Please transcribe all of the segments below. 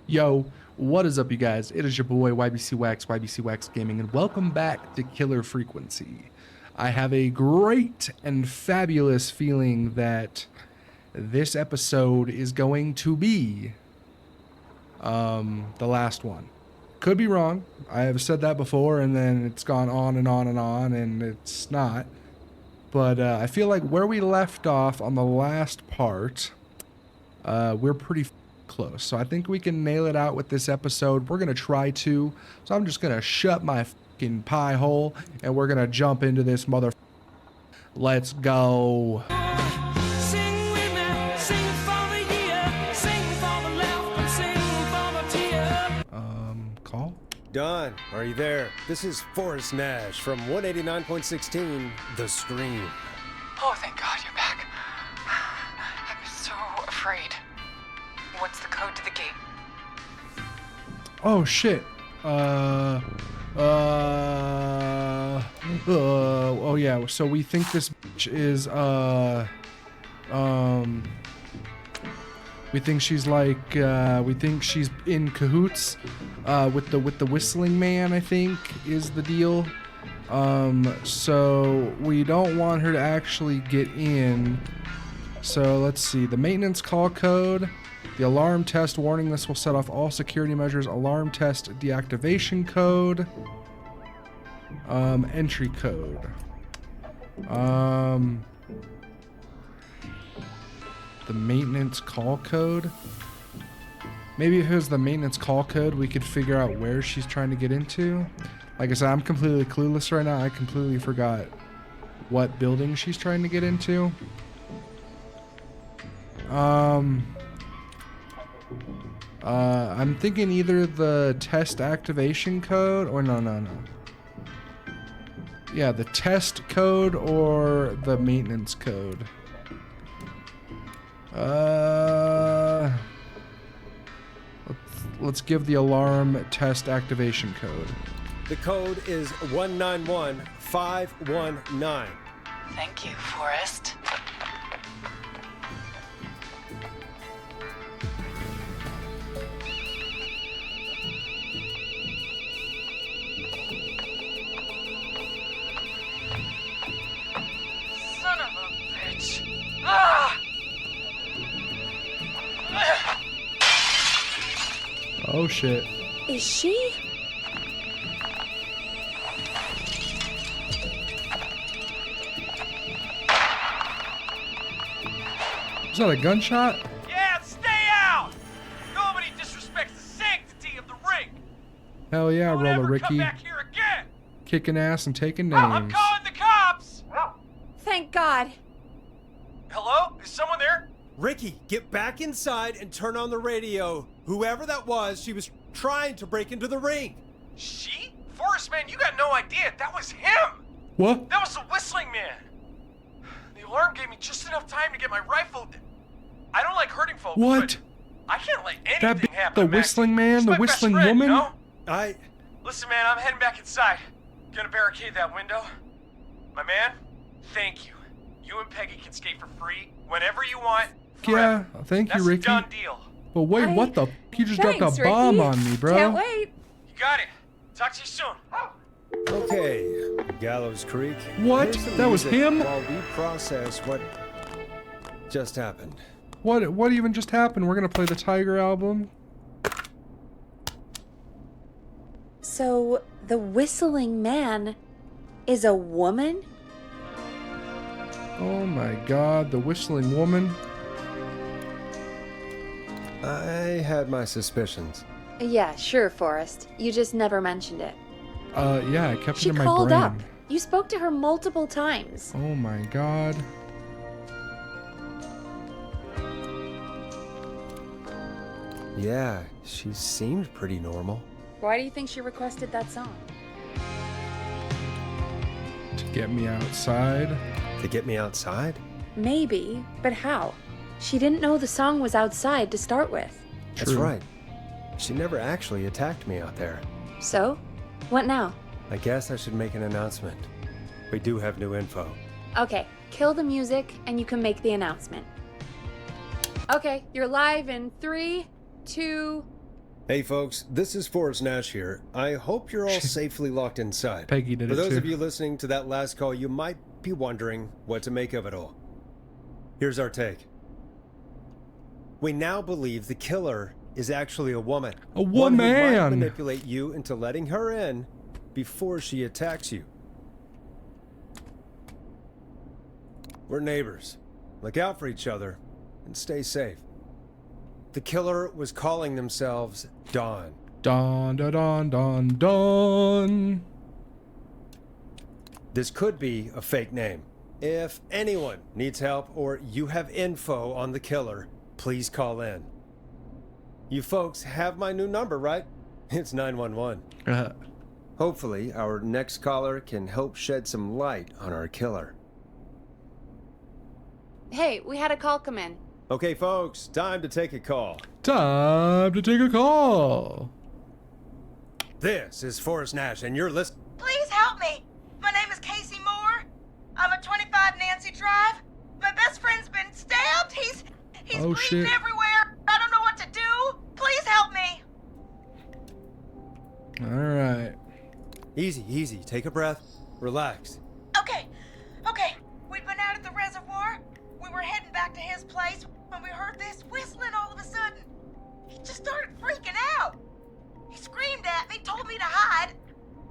Yo, what is up, you guys? It is your boy YBC Wax Gaming, and welcome back to Killer Frequency. I have a great and fabulous feeling that this episode is going to be the last one. Could be wrong. I have said that before, and then it's gone on and on and on, and it's not. But I feel like where we left off on the last part, we're pretty close. So I think we can nail it out with this episode. We're going to try to. So I'm just going to shut my fucking pie hole, and we're going to jump into this mother. Let's go. Call? Don, are you there? This is Forrest Nash from 189.16 The Scream. Oh, thank God you're back. I'm so afraid. What's the code to the gate? Oh shit. Oh yeah, so we think this bitch is we think she's like we think she's in cahoots with the whistling man, I think is the deal. So we don't want her to actually get in. So let's see, the maintenance call code, the alarm test warning, this will set off all security measures, alarm test deactivation code, entry code, the maintenance call code. Maybe if it was the maintenance call code, we could figure out where she's trying to get into. Like I said, I'm completely clueless right now. I completely forgot what building she's trying to get into. I'm thinking either the test activation code or no. Yeah, the test code or the maintenance code. Let's give the alarm test activation code. The code is 191519. Thank you, Forrest. Son of a bitch. Ah! Oh shit. Is she? Is that a gunshot? Yeah, stay out! Nobody disrespects the sanctity of the ring. Hell yeah, Don't Roller ever Ricky. come back here again. Kicking ass and taking I'm names. calling the cops. Thank God. Hello? Is someone there? Ricky, get back inside and turn on the radio. Whoever that was, she was trying to break into the ring. She? Forrest, man, you got no idea. That was him. What? That was the whistling man. The alarm gave me just enough time to get my rifle. I don't like hurting folks. What? But I can't let anything That be happen. the to Maxie. whistling man, She's the my best whistling friend, woman? You know? I... Listen, man, I'm heading back inside. Gonna barricade that window. My man, thank you. You and Peggy can skate for free whenever you want. Yeah, Forever. thank you, That's Ricky. a done deal. But wait, what the f? You just dropped a bomb on me, bro. Can't wait. You got it. Talk to you soon. Okay, Gallows Creek. What? Here's some That was music him? While we process what just happened. What even just happened? We're gonna play the Tiger album. So, the whistling man is a woman? Oh my god, the whistling woman. I had my suspicions. Yeah, sure, Forrest. You just never mentioned it. Yeah, I kept She it in my called brain. up. You spoke to her multiple times. Oh my god. Yeah, she seemed pretty normal. Why do you think she requested that song? To get me outside. To get me outside? Maybe, but how? She didn't know the song was outside to start with. That's True. right. She never actually attacked me out there. So? What now? I guess I should make an announcement. We do have new info. Okay, kill the music and you can make the announcement. Okay, you're live in 3, 2, Hey folks, this is Forrest Nash here. I hope you're all safely locked inside. Peggy did For it those too. of you listening to that last call, you might be wondering what to make of it all. Here's our take. We now believe the killer is actually a woman. A One who might woman. manipulate you into letting her in before she attacks you. We're neighbors. Look out for each other and stay safe. The killer was calling themselves Dawn. Don, da, don, don, don. This could be a fake name. If anyone needs help or you have info on the killer, please call in. You folks have my new number, right? It's 911. Hopefully, our next caller can help shed some light on our killer. Hey, we had a call come in. Okay, folks, time to take a call. Time to take a call. This is Forrest Nash, and you're listening. Please help me. My name is Casey Moore. I'm at 25 Nancy Drive. My best friend's been stabbed. He's Oh, bleeding shit. everywhere. I don't know what to do. Please help me. All right. Easy, easy. Take a breath. Relax. Okay. We'd been out at the reservoir. We were heading back to his place when we heard this whistling all of a sudden. He just started freaking out. He screamed at me, told me to hide.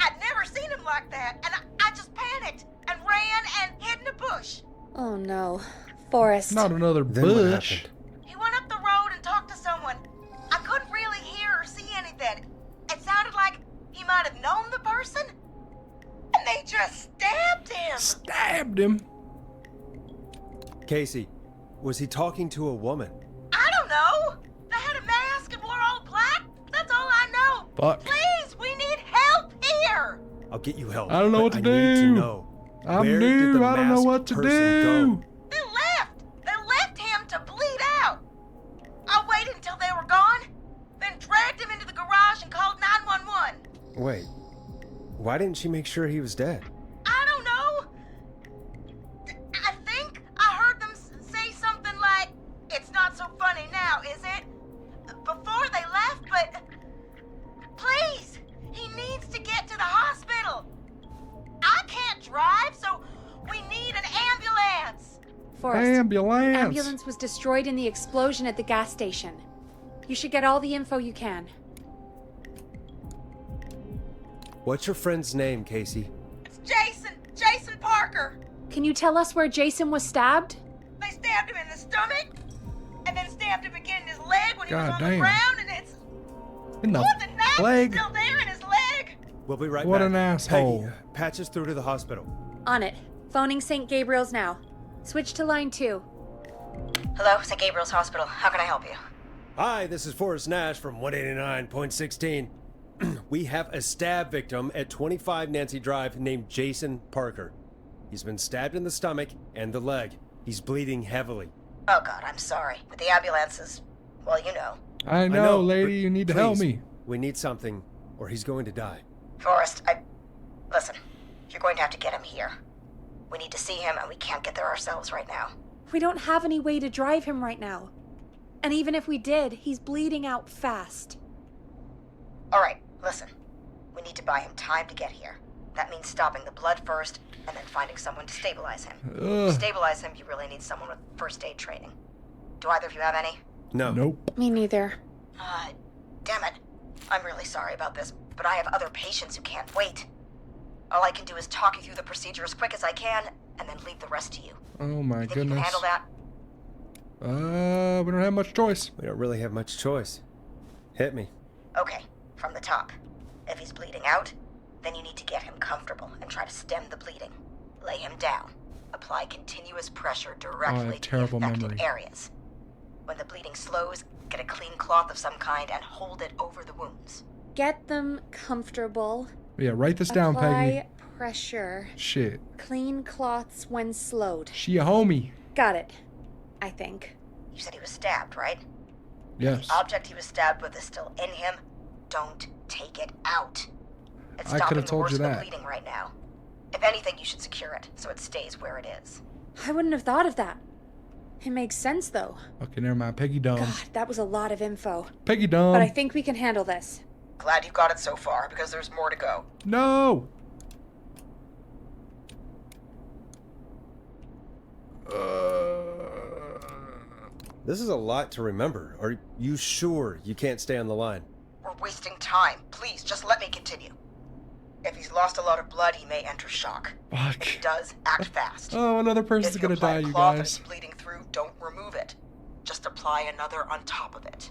I'd never seen him like that, and I just panicked and ran and hid in a bush. Oh no. Forrest. Not another Then what bush. happened? He went up the road and talked to someone. I couldn't really hear or see anything. It sounded like he might have known the person, and they just stabbed him. Stabbed him. Casey, was he talking to a woman? I don't know. They had a mask and wore all black. That's all I know. Fuck. Please, we need help here. I'll get you help. I don't know but what to I need to do. know. I'm Where did new. the I don't know masked what to person do. go? They left. They left him to bleed out. I waited until they were gone, then dragged him into the garage and called 911. Wait, why didn't she make sure he was dead? I don't know. I think I heard them say something like, "It's not so funny now, is it?" Before they left, but please, he needs to get to the hospital. I can't drive, so we need an ambulance. Forrest. Ambulance. Ambulance was destroyed in the explosion at the gas station. You should get all the info you can. What's your friend's name, Casey? It's Jason Parker. Can you tell us where Jason was stabbed? They stabbed him in the stomach, and then stabbed him again in his leg when he was God on damn. the ground, and it's... In the the knife leg. is still there in his leg. We'll be right back. What an asshole. Peggy, patch us through to the hospital. On it. Phoning St. Gabriel's now. Switch to line 2. Hello, St. Gabriel's Hospital. How can I help you? Hi, this is Forrest Nash from 189.16. We have a stab victim at 25 Nancy Drive named Jason Parker. He's been stabbed in the stomach and the leg. He's bleeding heavily. Oh, God, I'm sorry. But the ambulance is, well, you know. I know, but lady. You need to help please, me. We need something, or he's going to die. Forrest, Listen, you're going to have to get him here. We need to see him, and we can't get there ourselves right now. We don't have any way to drive him right now. And even if we did, he's bleeding out fast. All right, listen. We need to buy him time to get here. That means stopping the blood first, and then finding someone to stabilize him. To Ugh. stabilize him, you really need someone with first aid training. Do either of you have any? No. Nope. Me neither. Damn it. I'm really sorry about this, but I have other patients who can't wait. All I can do is talk you through the procedure as quick as I can, and then leave the rest to you. Oh my Think you can goodness. handle that? We don't have much choice. We don't really have much choice. Hit me. Okay, from the top. If he's bleeding out, then you need to get him comfortable and try to stem the bleeding. Lay him down. Apply continuous pressure directly to the terrible affected memory. areas. When the bleeding slows, get a clean cloth of some kind and hold it over the wounds. Get them comfortable. Yeah, write this down, Apply Peggy. pressure. Shit. Clean cloths when slowed. She a homie. Got it. I think. You said he was stabbed, right? Yes. The object he was stabbed with is still in him. Don't take it out. It's I stopping could've the told worst you of the that. bleeding right now. If anything, you should secure it so it stays where it is. I wouldn't have thought of that. It makes sense, though. Okay, never mind. Peggy dumb. God, that was a lot of info. Peggy dumb. But I think we can handle this. Glad you got it so far, because there's more to go. No! This is a lot to remember. Are you sure you can't stay on the line? We're wasting time. Please, just let me continue. If he's lost a lot of blood, he may enter shock. Fuck. If he does, act fast. Oh, another person's If gonna apply die, a you cloth and guys. it's bleeding through, don't remove it. Just apply another on top of it.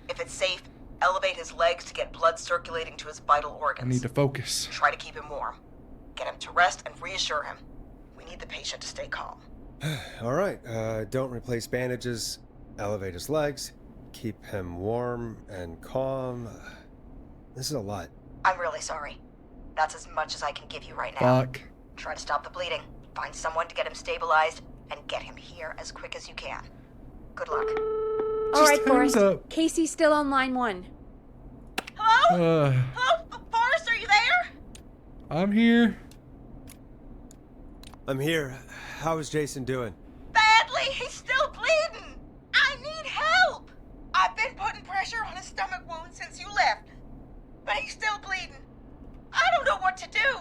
If it's safe, elevate his legs to get blood circulating to his vital I organs. need to focus. Try to keep him warm. Get him to rest and reassure him. We need the patient to stay calm. All right. Don't replace bandages. Elevate his legs. Keep him warm and calm. This is a lot. I'm really sorry. That's as much as I can give you right now. Fuck. Try to stop the bleeding. Find someone to get him stabilized and get him here as quick as you can. Good luck. All right, hands Forrest. up. Casey's still on line 1. Hello? Uh, Hello? Forrest, are you there? I'm here. I'm here. How is Jason doing? Badly. He's still bleeding. I need help. I've been putting pressure on his stomach wound since you left. But he's still bleeding. I don't know what to do.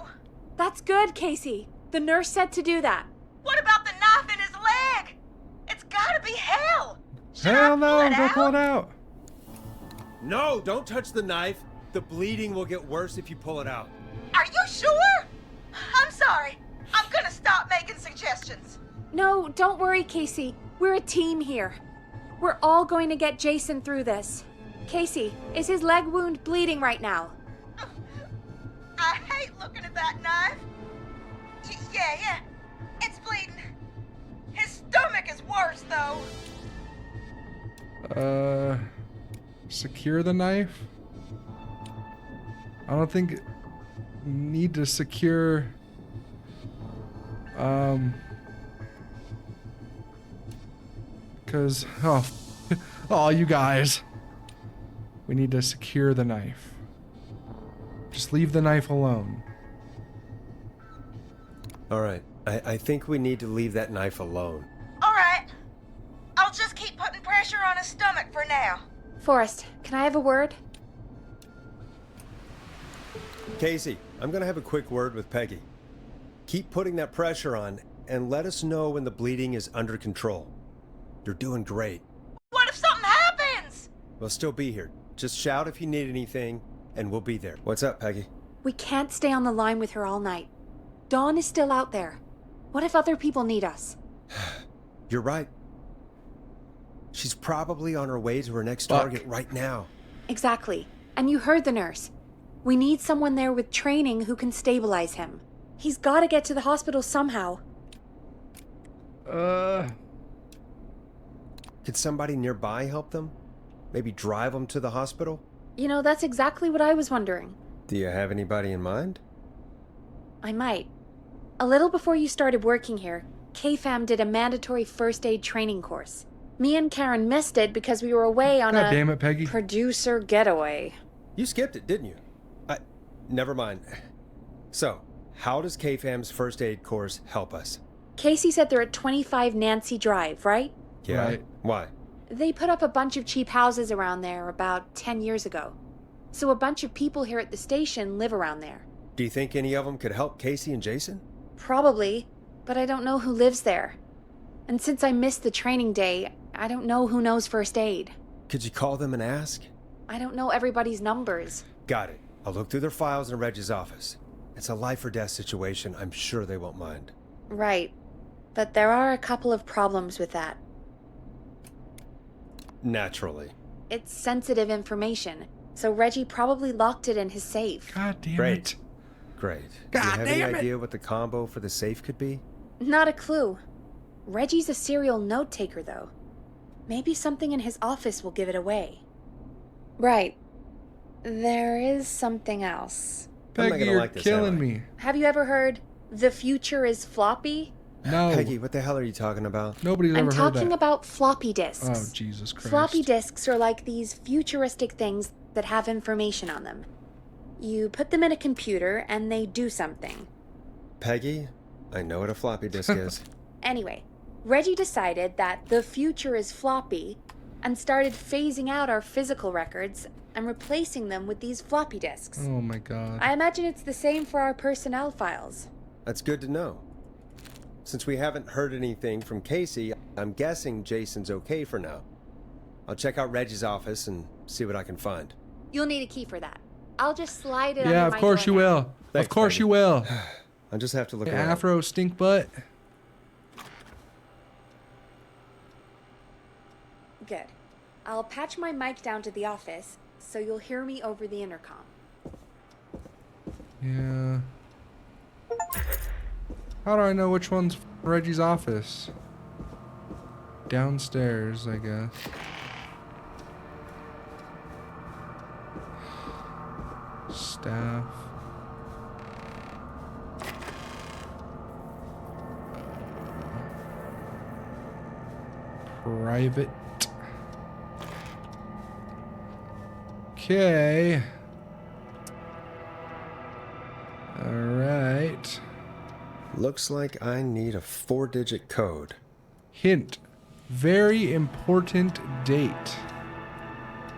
That's good, Casey. The nurse said to do that. What about the knife in his leg? It's gotta be hell. Should Hell I pull no, it don't out? pull it out. No, don't touch the knife. The bleeding will get worse if you pull it out. Are you sure? I'm sorry. I'm gonna stop making suggestions. No, don't worry, Casey. We're a team here. We're all going to get Jason through this. Casey, is his leg wound bleeding right now? I hate looking at that knife. Yeah. It's bleeding. His stomach is worse, though. Secure the knife? I don't think need to secure because oh you guys, we need to secure the knife. Just leave the knife alone. All right. I think we need to leave that knife alone. All right. I'll just keep putting pressure on his stomach for now. Forrest, can I have a word? Casey, I'm going to have a quick word with Peggy. Keep putting that pressure on and let us know when the bleeding is under control. You're doing great. What if something happens? We'll still be here. Just shout if you need anything, and we'll be there. What's up, Peggy? We can't stay on the line with her all night. Dawn is still out there. What if other people need us? You're right. She's probably on her way to her next Fuck. target right now. Exactly. And you heard the nurse. We need someone there with training who can stabilize him. He's got to get to the hospital somehow. Could somebody nearby help them? Maybe drive them to the hospital? You know, that's exactly what I was wondering. Do you have anybody in mind? I might. A little before you started working here, KFAM did a mandatory first aid training course. Me and Karen missed it because we were away on God a damn it, Peggy. producer getaway. You skipped it, didn't you? Never mind. So, how does KFAM's first aid course help us? Casey said they're at 25 Nancy Drive, right? Yeah. Right. Why? They put up a bunch of cheap houses around there about 10 years ago. So a bunch of people here at the station live around there. Do you think any of them could help Casey and Jason? Probably, but I don't know who lives there. And since I missed the training day, I don't know who knows first aid. Could you call them and ask? I don't know everybody's numbers. Got it. I'll look through their files in Reg's office. It's a life or death situation. I'm sure they won't mind. Right. But there are a couple of problems with that. Naturally. It's sensitive information, so Reggie probably locked it in his safe. God damn Great. it. Great. God Do you have damn any it. idea what the combo for the safe could be? Not a clue. Reggie's a serial note taker, though. Maybe something in his office will give it away. Right. There is something else. I'm not Peggy, gonna you're like this, killing am I? me. Have you ever heard, the future is floppy? No. Peggy, what the hell are you talking about? Nobody's I'm ever heard talking that. about floppy disks. Oh, Jesus Christ. Floppy disks are like these futuristic things that have information on them. You put them in a computer and they do something. Peggy, I know what a floppy disk is. Anyway, Reggie decided that the future is floppy and started phasing out our physical records and replacing them with these floppy disks. Oh my god. I imagine it's the same for our personnel files. That's good to know. Since we haven't heard anything from Casey, I'm guessing Jason's okay for now. I'll check out Reggie's office and see what I can find. You'll need a key for that. I'll just slide it Yeah, under of my course you door now. will. Thanks, Of course Peggy. you will. I'll just have to look Hey, around. Afro stink butt. Good. I'll patch my mic down to the office, so you'll hear me over the intercom. Yeah. How do I know which one's Reggie's office? Downstairs, I guess. Staff. Private. Okay. Alright. Looks like I need a 4-digit code. Hint. Very important date.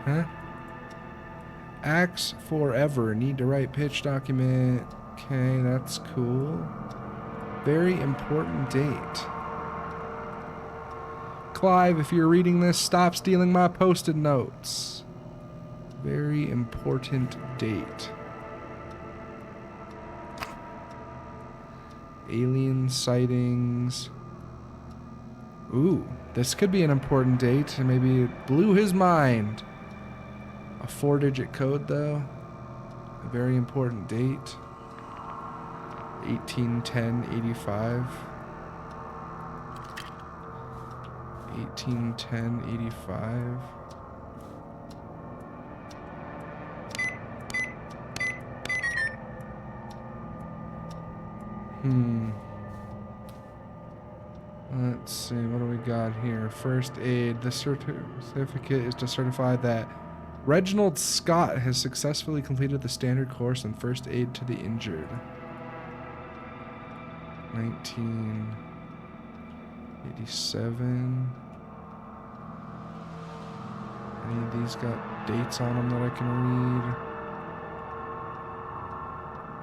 Huh? Acts forever. Need to write pitch document. Okay, that's cool. Very important date. Clive, if you're reading this, stop stealing my post-it notes. Very important date. Alien sightings. Ooh, this could be an important date. Maybe it blew his mind. A 4-digit code, though. A very important date. 1810-85. 1810-85. Let's see, what do we got here? First aid. The certificate is to certify that Reginald Scott has successfully completed the standard course in first aid to the injured. 1987. Any of these got dates on them that I can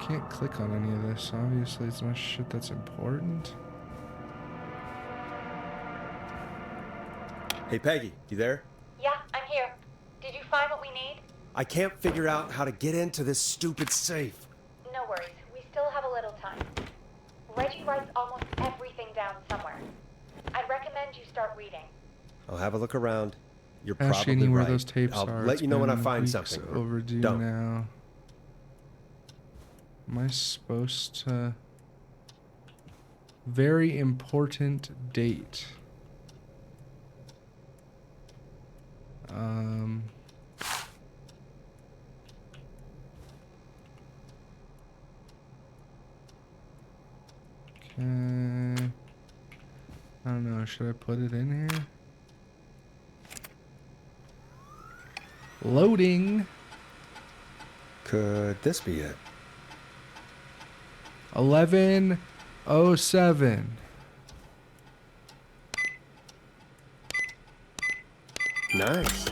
read? Can't click on any of this. Obviously, it's not shit that's important. Hey, Peggy, you there? Yeah, I'm here. Did you find what we need? I can't figure out how to get into this stupid safe. No worries. We still have a little time. Reggie writes almost everything down somewhere. I'd recommend you start reading. I'll have a look around. You're Ask probably Shani where right. those tapes I'll are. let It's you know when I been find weeks something. or Overdue don't. now. Am I supposed to? Very important date. Okay. I don't know. Should I put it in here? Loading. Could this be it? 1107. Nice.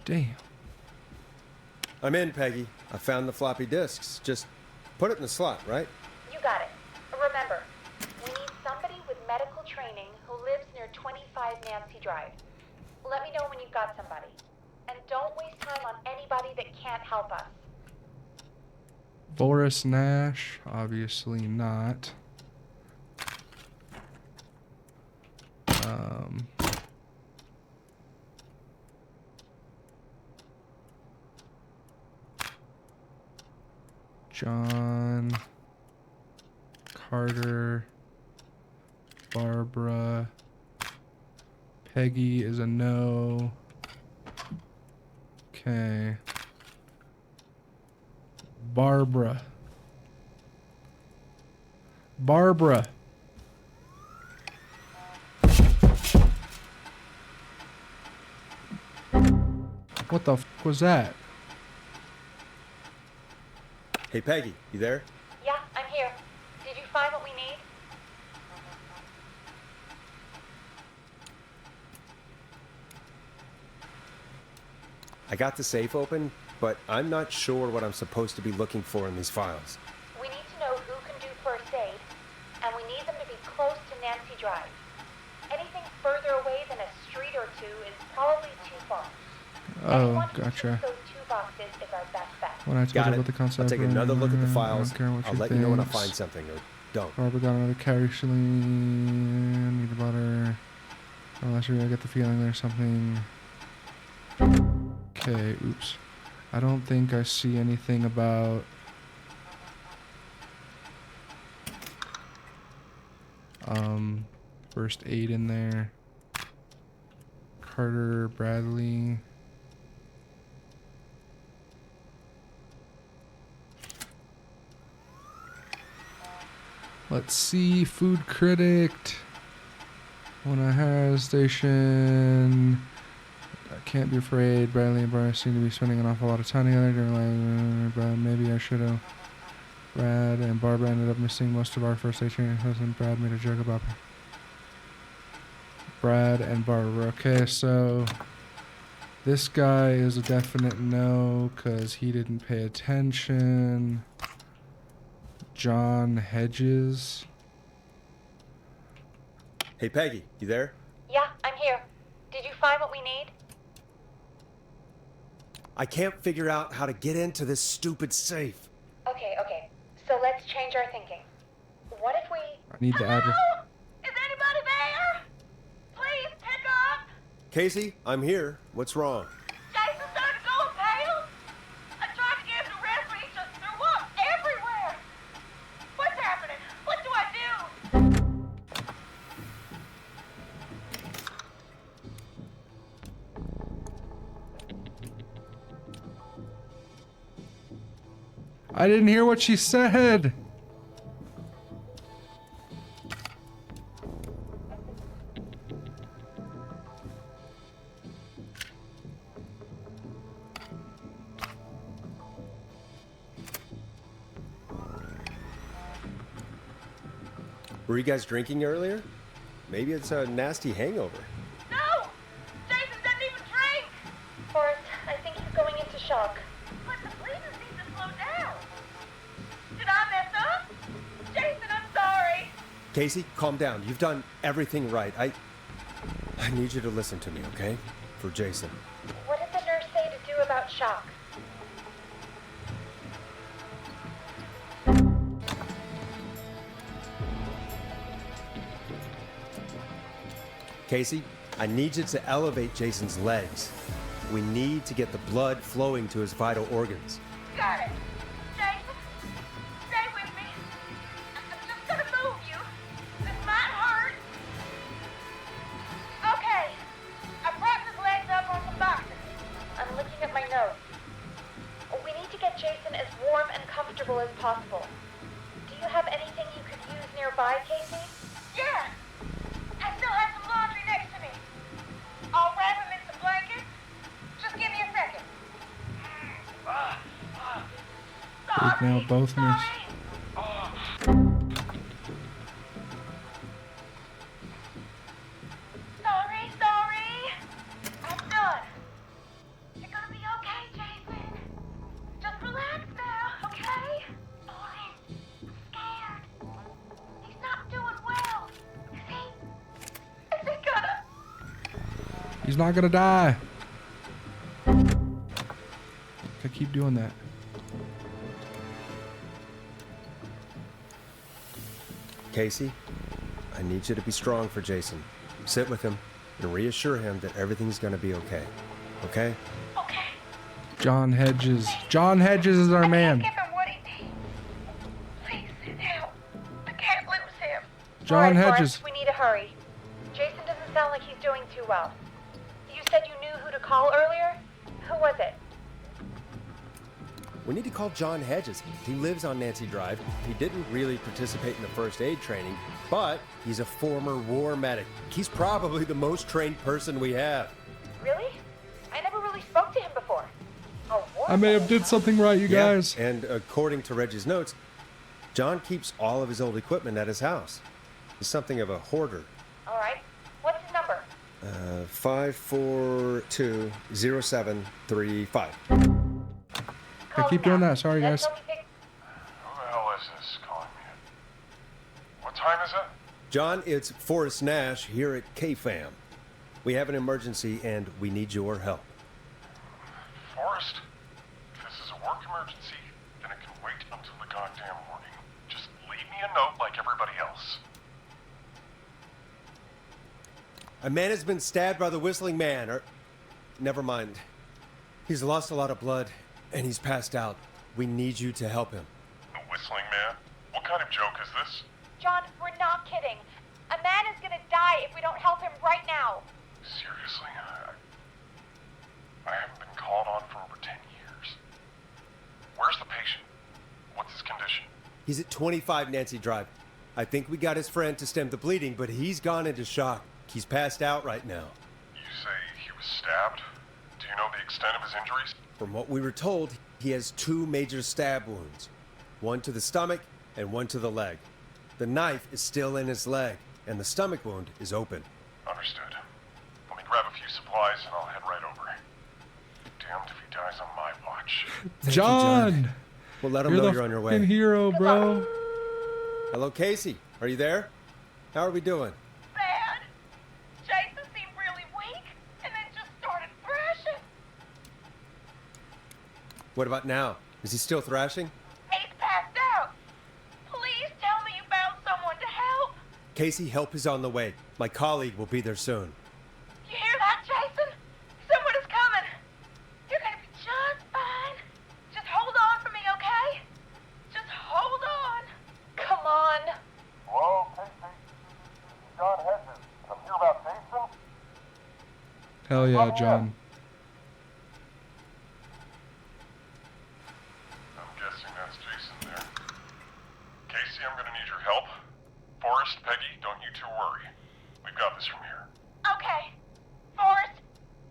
Damn. I'm in, Peggy. I found the floppy disks. Just put it in the slot, right? You got it. Remember, we need somebody with medical training who lives near 25 Nancy Drive. Let me know when you've got somebody. And don't waste time on anybody that can't help us. Boris Nash, obviously not. John Carter, Barbara, Peggy is a no. Okay. Barbara. Barbara. What the f was that? Hey, Peggy, you there? Yeah, I'm here. Did you find what we need? I got the safe open, but I'm not sure what I'm supposed to be looking for in these files. We need to know who can do first aid, and we need them to be close to Nancy Drive. Anything further away than a street or two is probably too far. Oh, Anyone who gotcha. ticks those two boxes is our best bet. When I told Got you it. about the concept, I'll take another look at the files. I don't care what I'll she let you know when I thinks. find something, or don't. Barbara got another carry shilling. Need a butter. Unless I get the feeling there's something. Okay, oops. I don't think I see anything about. First aid in there. Carter, Bradley. Let's see, food critic. When I have station, I can't be afraid. Bradley and Brian seem to be spending an awful lot of time together. Maybe I should have. Brad and Barbara ended up missing most of our first day training. Husband Brad made a joke about Brad and Barbara. Okay, so this guy is a definite no because he didn't pay attention. John Hedges. Hey, Peggy, you there? Yeah, I'm here. Did you find what we need? I can't figure out how to get into this stupid safe. Okay. So let's change our thinking. What if we... I need the address. Hello? Is anybody there? Please pick up. Casey, I'm here. What's wrong? Jason started going pale. I tried to get him to rest, but he just threw up everywhere. What's happening? What do I do? I didn't hear what she said. Were you guys drinking earlier? Maybe it's a nasty hangover. No! Jason doesn't even drink! Forrest, I think he's going into shock. But the bleeders need to slow down. Did I mess up? Jason, I'm sorry. Casey, calm down. You've done everything right. I need you to listen to me, okay? For Jason. What did the nurse say to do about shock? Casey, I need you to elevate Jason's legs. We need to get the blood flowing to his vital organs. Got it. Jason, stay with me. I'm just gonna move you. This might hurt. Okay. I propped his legs up on some boxes. I'm looking at my notes. We need to get Jason as warm and comfortable as possible. Do you have anything you could use nearby, Casey? Yeah. I still have some laundry next to me. I'll wrap him in some blankets. Just give me a second. We've now both missed. Sorry. I'm done. You're gonna be okay, Jason. Just relax now, okay? I'm scared. He's not doing well. Is he gonna... He's not gonna die. I keep doing that. Casey, I need you to be strong for Jason. Sit with him and reassure him that everything's gonna be okay. Okay? Okay. John Hedges. John Hedges is our man. Give him what he needs. Please send help. I can't lose him. John All right, Hedges. Forrest, we need to hurry. Jason doesn't sound like he's doing too well. You said you knew who to call earlier? Who was it? We need to call John Hedges. He lives on Nancy Drive. He didn't really participate in the first aid training, but he's a former war medic. He's probably the most trained person we have. Really? I never really spoke to him before. Oh, war I may have medic, did something right, you guys. And according to Reggie's notes, John keeps all of his old equipment at his house. He's something of a hoarder. All right. What's his number? 5420735. I keep doing that. Sorry, guys. Let's hope he picks- Who the hell is this calling me? What time is it? John, it's Forrest Nash here at KFAM. We have an emergency and we need your help. Forrest? If this is a work emergency, then it can wait until the goddamn morning. Just leave me a note like everybody else. A man has been stabbed by the Whistling Man, or... Never mind. He's lost a lot of blood, and he's passed out. We need you to help him. The Whistling Man? What kind of joke is this? John, we're not kidding. A man is gonna die if we don't help him right now. Seriously? I haven't been called on for over 10 years. Where's the patient? What's his condition? He's at 25 Nancy Drive. I think we got his friend to stem the bleeding, but he's gone into shock. He's passed out right now. You say he was stabbed? Do you know the extent of his injuries? From what we were told, he has 2 major stab wounds. One to the stomach and one to the leg. The knife is still in his leg, and the stomach wound is open. Understood. Let me grab a few supplies and I'll head right over. Damned if he dies on my watch. Thank you, John, We'll let him you're know the you're on your fucking way. hero, bro. Hello, Casey. Are you there? How are we doing? Bad. Jason seemed really weak and then just started thrashing. What about now? Is he still thrashing? He's passed out. Please tell me you found someone to help. Casey, help is on the way. My colleague will be there soon. You hear that, Jason? Someone is coming. You're gonna be just fine. Just hold on for me, okay? Just hold on. Come on. Hello, Casey. John Hedges. I'm here about Jason. Hell yeah, John. I'm guessing that's Jason there. Casey, I'm gonna need your help. Forrest, Peggy, don't you two worry. We've got this from here. Okay. Forrest,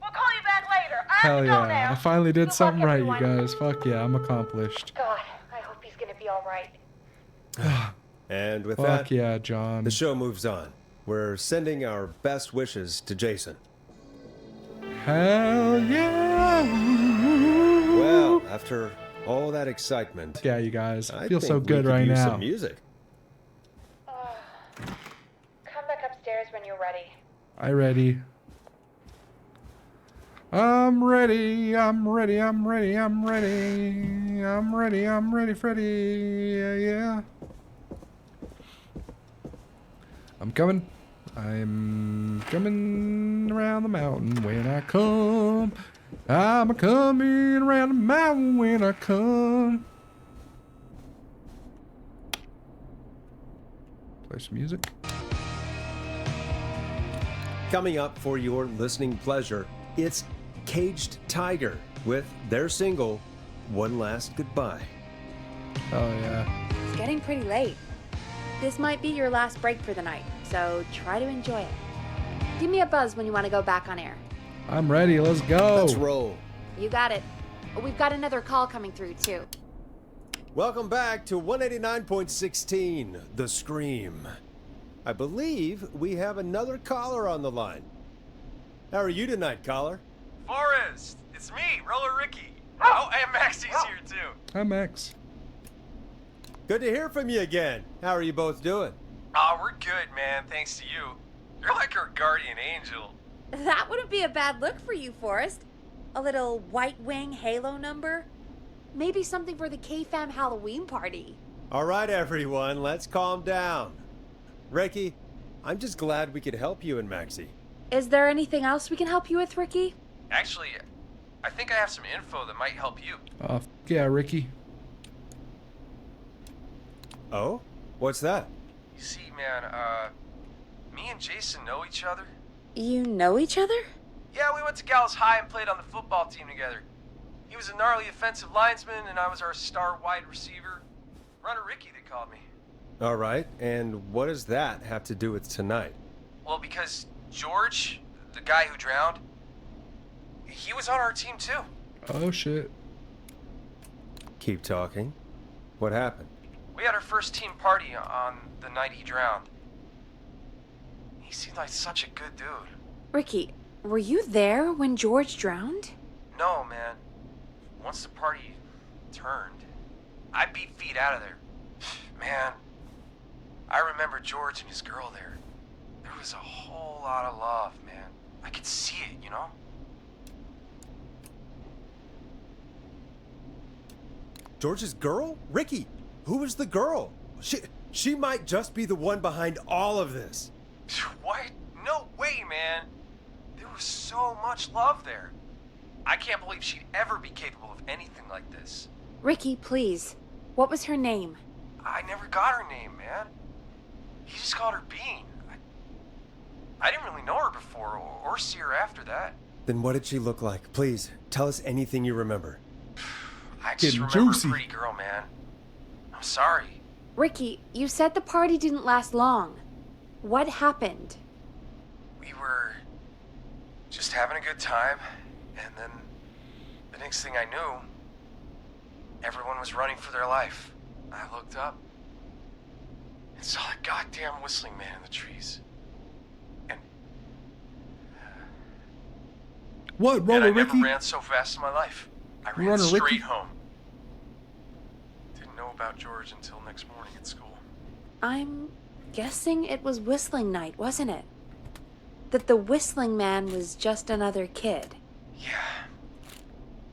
we'll call you back later. I have Hell to go yeah. now. I finally did Good luck, something right, you everyone. guys. Fuck yeah, I'm accomplished. God, I hope he's gonna be all right. And with Fuck that, yeah, John. the show moves on. We're sending our best wishes to Jason. Hell yeah. Well, after all that excitement, Yeah, you guys. I I feel so think we good could right use now. some music. Come back upstairs when you're ready. I ready. I'm ready. I'm ready. I'm ready. I'm ready. I'm ready. I'm ready, Freddy. Yeah, yeah. I'm coming. I'm coming around the mountain when I come. I'm a coming around the mountain when I come. Play some music. Coming up for your listening pleasure, it's Caged Tiger with their single, One Last Goodbye. Oh yeah. It's getting pretty late. This might be your last break for the night, so try to enjoy it. Give me a buzz when you want to go back on air. I'm ready. Let's go. Let's roll. You got it. We've got another call coming through, too. Welcome back to 189.16, The Scream. I believe we have another caller on the line. How are you tonight, caller? Forrest, it's me, Roller Ricky. Oh, and Maxie's here too. Hi, Max. Good to hear from you again. How are you both doing? Oh, we're good, man, thanks to you. You're like our guardian angel. That wouldn't be a bad look for you, Forrest. A little White Wing Halo number? Maybe something for the KFAM Halloween party. All right, everyone, let's calm down. Ricky, I'm just glad we could help you and Maxie. Is there anything else we can help you with, Ricky? Actually, I think I have some info that might help you. Yeah, Ricky. Oh? What's that? You see, man, me and Jason know each other. You know each other? Yeah, we went to Gallows High and played on the football team together. He was a gnarly offensive linesman, and I was our star wide receiver. Runner Ricky, they called me. All right, and what does that have to do with tonight? Well, because George, the guy who drowned, he was on our team too. Oh shit. Keep talking. What happened? We had our first team party on the night he drowned. He seemed like such a good dude. Ricky, were you there when George drowned? No, man. Once the party turned, I beat feet out of there. Man, I remember George and his girl there. There was a whole lot of love, man. I could see it, you know? George's girl? Ricky, who was the girl? She might just be the one behind all of this. What? No way, man. There was so much love there. I can't believe she'd ever be capable of anything like this. Ricky, please. What was her name? I never got her name, man. He just called her Bean. I didn't really know her before or see her after that. Then what did she look like? Please, tell us anything you remember. I just Getting remember juicy. a pretty girl, man. I'm sorry. Ricky, you said the party didn't last long. What happened? We were just having a good time, and then the next thing I knew, everyone was running for their life. I looked up and saw that goddamn whistling man in the trees. And What, I Roller never Ricky? ran so fast in my life. I ran Runner straight Ricky? home. Didn't know about George until next morning at school. I'm guessing it was whistling night, wasn't it? That the whistling man was just another kid. Yeah.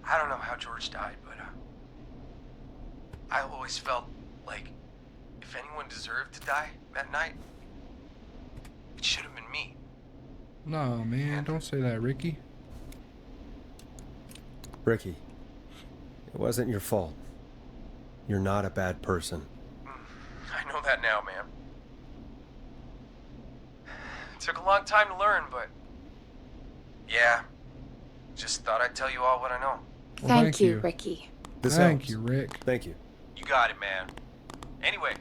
I don't know how George died, but I always felt like if anyone deserved to die that night, it should have been me. No, man, don't say that, Ricky. Ricky, it wasn't your fault. You're not a bad person. I know that now, man. It took a long time to learn, but yeah, just thought I'd tell you all what I know. Well, Thank you, Ricky. This Thank helps. you, Rick. Thank you. You got it, man. Anyway,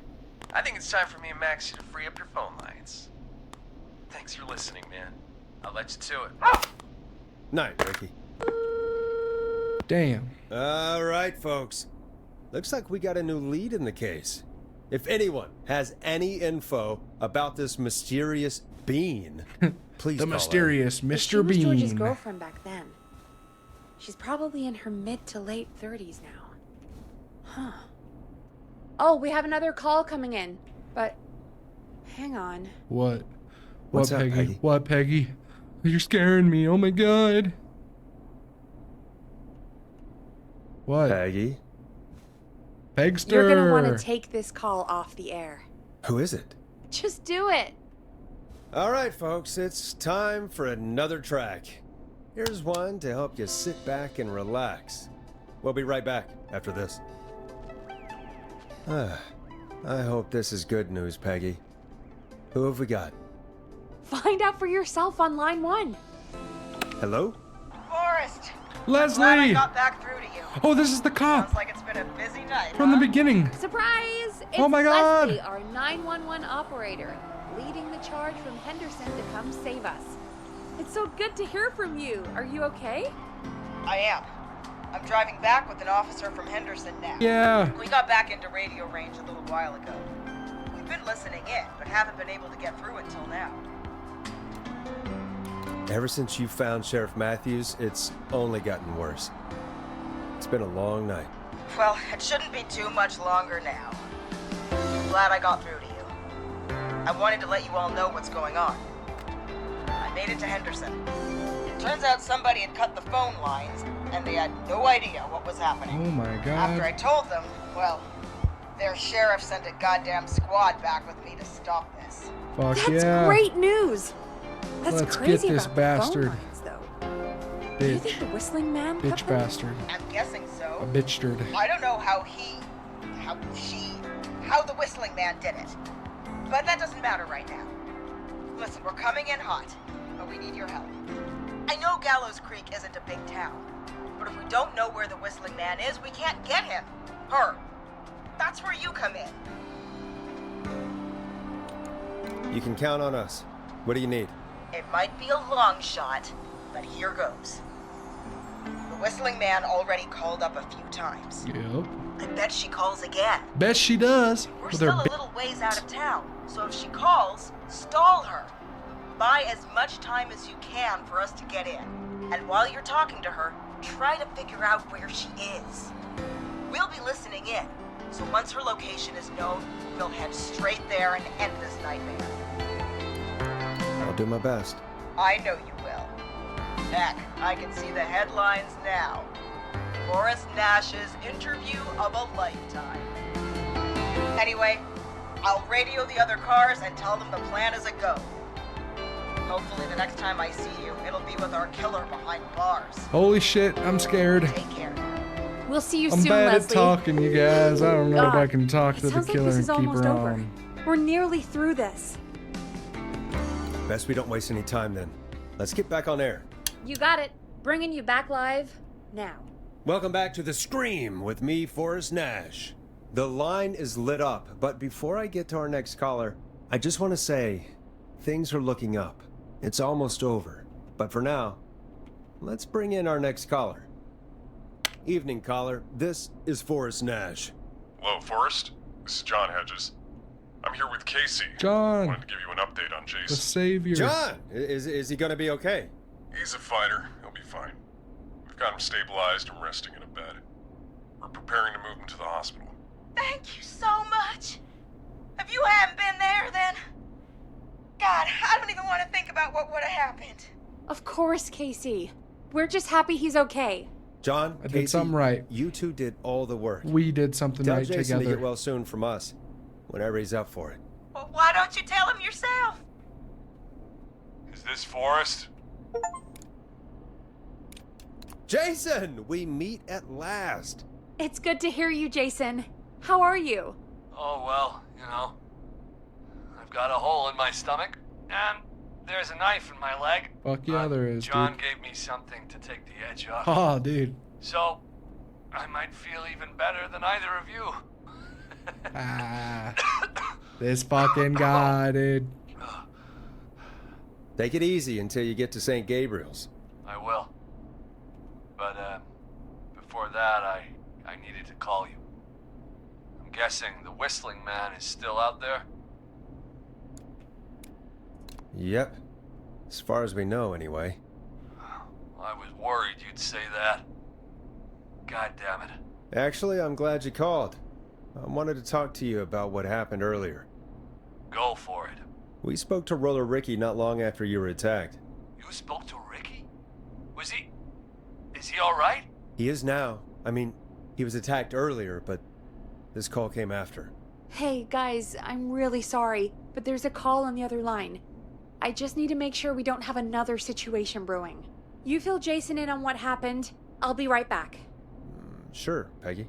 I think it's time for me and Maxie to free up your phone lines. Thanks for listening, man. I'll let you to it. Night, Ricky. Damn. All right, folks. Looks like we got a new lead in the case. If anyone has any info about this mysterious bean, please The call mysterious She Mr. was George's Bean. girlfriend back then. She's probably in her mid to late 30s now. Huh. Oh, we have another call coming in. But hang on. What? What's what, up, Peggy? Peggy? What, Peggy? You're scaring me. Oh my god. What? Peggy? Pegster. You're gonna want to take this call off the air. Who is it? Just do it. All right, folks, it's time for another track. Here's one to help you sit back and relax. We'll be right back after this. I hope this is good news, Peggy. Who have we got? Find out for yourself on line 1. Hello? Forrest! Glad I Leslie! got back through to you. Oh, this is the cop Sounds like it's been a busy night, from the huh? beginning. Surprise! It's Oh my God. Leslie, our 911 operator, leading the charge from Henderson to come save us. It's so good to hear from you. Are you okay? I am. I'm driving back with an officer from Henderson now. Yeah. We got back into radio range a little while ago. We've been listening in, but haven't been able to get through until now. Ever since you found Sheriff Matthews, it's only gotten worse. It's been a long night. Well, it shouldn't be too much longer now. Glad I got through to you. I wanted to let you all know what's going on. I made it to Henderson. Turns out somebody had cut the phone lines, and they had no idea what was happening. Oh my After I god. told them, well, their sheriff sent a goddamn squad back with me to stop this. Fuck That's yeah. great news. That's Let's get crazy this about bastard. the phone lines, though. Do you think Bitch. the whistling man cut Bitch them? bastard. I'm guessing A so. bitchstard. I don't know how the whistling man did it. But that doesn't matter right now. Listen, we're coming in hot, but we need your help. I know Gallows Creek isn't a big town, but if we don't know where the whistling man is, we can't get him. Her. That's where you come in. You can count on us. What do you need? It might be a long shot, but here goes. The whistling man already called up a few times. Yep. I bet she calls again. Bet she does. We're With her still a little ways out of town, so if she calls, stall her. buy as much time as you can for us to get in. And while you're talking to her, try to figure out where she is. We'll be listening in, so once her location is known, we'll head straight there and end this nightmare. I'll do my best. I know you will. Heck, I can see the headlines now. Forrest Nash's interview of a lifetime. Anyway, I'll radio the other cars and tell them the plan is a go. Hopefully the next time I see you, it'll be with our killer behind bars. Holy shit, I'm scared. Take care now. We'll see you I'm soon, bad Leslie. at talking, you guys. I don't know if I God, can talk it to the sounds like killer this and is keep almost her over. on. We're nearly through this. Best we don't waste any time then. Let's get back on air. You got it. Bringing you back live now. Welcome back to The Scream with me, Forrest Nash. The line is lit up, but before I get to our next caller, I just want to say things are looking up. It's almost over. But for now, let's bring in our next caller. Evening, caller. This is Forrest Nash. Hello, Forrest. This is John Hedges. I'm here with Casey. John. Wanted to give you an update on The Jason. savior. John! Is he going to be okay? He's a fighter. He'll be fine. We've got him stabilized and resting in a bed. We're preparing to move him to the hospital. Thank you so much. If you hadn't been there, then... God, I don't even want to think about what would have happened. Of course, Casey. We're just happy he's okay. John, I did Casey, something right. You two did all the work. We did something Tell right Jason to together. get well soon from us, whenever he's up for it. Well, why don't you tell him yourself? Is this Forrest? Jason, we meet at last. It's good to hear you, Jason. How are you? Oh, well, you know. I've got a hole in my stomach, and there's a knife in my leg. Fuck yeah, there is, John dude. gave me something to take the edge off. Oh, dude. So, I might feel even better than either of you. Ah. This fucking guy, dude. Take it easy until you get to St. Gabriel's. I will. But, before that, I needed to call you. I'm guessing the Whistling Man is still out there? Yep. As far as we know, anyway. I was worried you'd say that. God damn it. Actually, I'm glad you called. I wanted to talk to you about what happened earlier. Go for it. We spoke to Roller Ricky not long after you were attacked. You spoke to Ricky? Is he alright? He is now. I mean, he was attacked earlier, but this call came after. Hey, guys, I'm really sorry, but there's a call on the other line. I just need to make sure we don't have another situation brewing. You fill Jason in on what happened. I'll be right back. Sure, Peggy.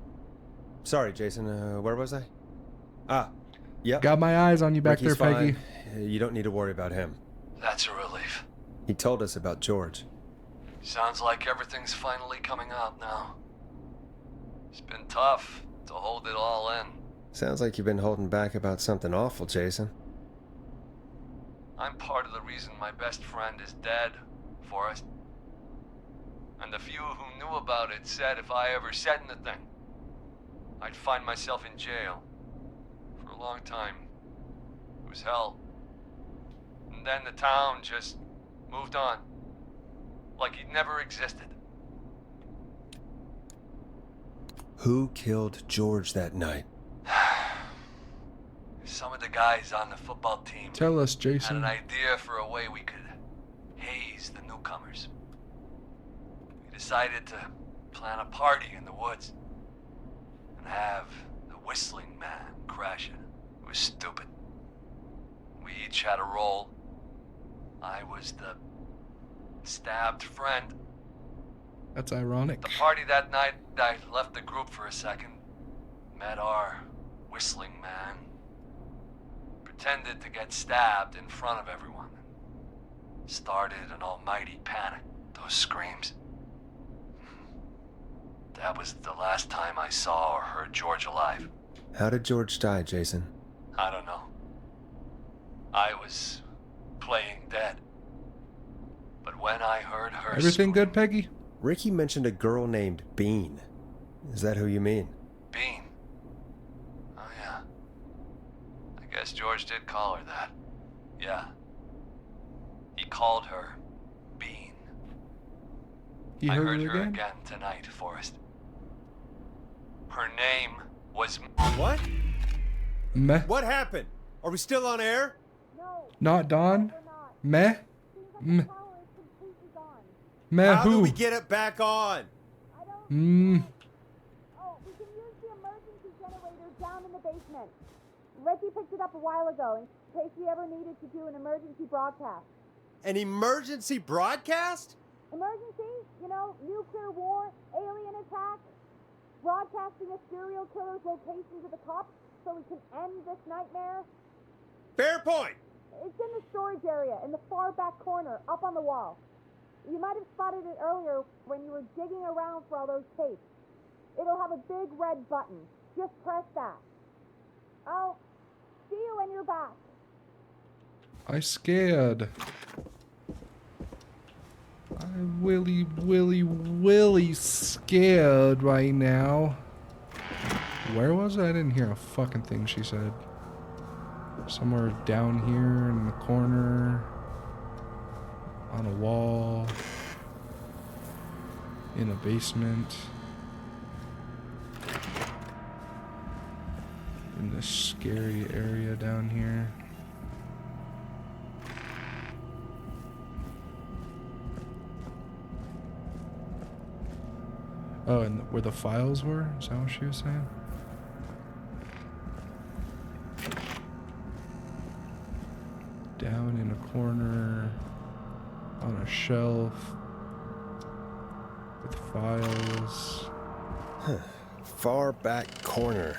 Sorry, Jason, where was I? Yep. Got my eyes on you back Ricky's there, Peggy. fine. You don't need to worry about him. That's a relief. He told us about George. Sounds like everything's finally coming out now. It's been tough to hold it all in. Sounds like you've been holding back about something awful, Jason. I'm part of the reason my best friend is dead, Forrest. And the few who knew about it said if I ever said anything, I'd find myself in jail. For a long time. It was hell. And then the town just moved on. Like he'd never existed. Who killed George that night? Some of the guys on the football team Tell us, had Jason. an idea for a way we could haze the newcomers. We decided to plan a party in the woods and have the Whistling Man crash it. It was stupid. We each had a role. I was the stabbed friend. That's ironic. The party that night, I left the group for a second. Met our Whistling Man. Pretended to get stabbed in front of everyone. Started an almighty panic. Those screams. That was the last time I saw or heard George alive. How did George die, Jason? I don't know. I was playing dead. But when I heard her Everything scream, good, Peggy? Ricky mentioned a girl named Bean. Is that who you mean? Bean. Oh yeah. I guess George did call her that. Yeah. called her Bean. He I heard heard it her again? again tonight, Forrest. Her name was... What? Meh. What happened? Are we still on air? Not Dawn? Meh? Meh. Meh How do who? we get it back on? Mm. Oh, we can use the emergency generator down in the basement. Reggie picked it up a while ago in case we ever needed to do an emergency broadcast. An emergency broadcast? Emergency? You know, nuclear war, alien attack, broadcasting a serial killer's location to the cops so we can end this nightmare. Fair point. It's in the storage area in the far back corner, up on the wall. You might have spotted it earlier when you were digging around for all those tapes. It'll have a big red button. Just press that. I'll see you when you're back. I scared. I'm willy scared right now. Where was I? I didn't hear a fucking thing she said. Somewhere down here in the corner. On a wall. In a basement. In this scary area down here. Oh, and where the files were? Is that what she was saying? Down in a corner, on a shelf, with files. Far back corner.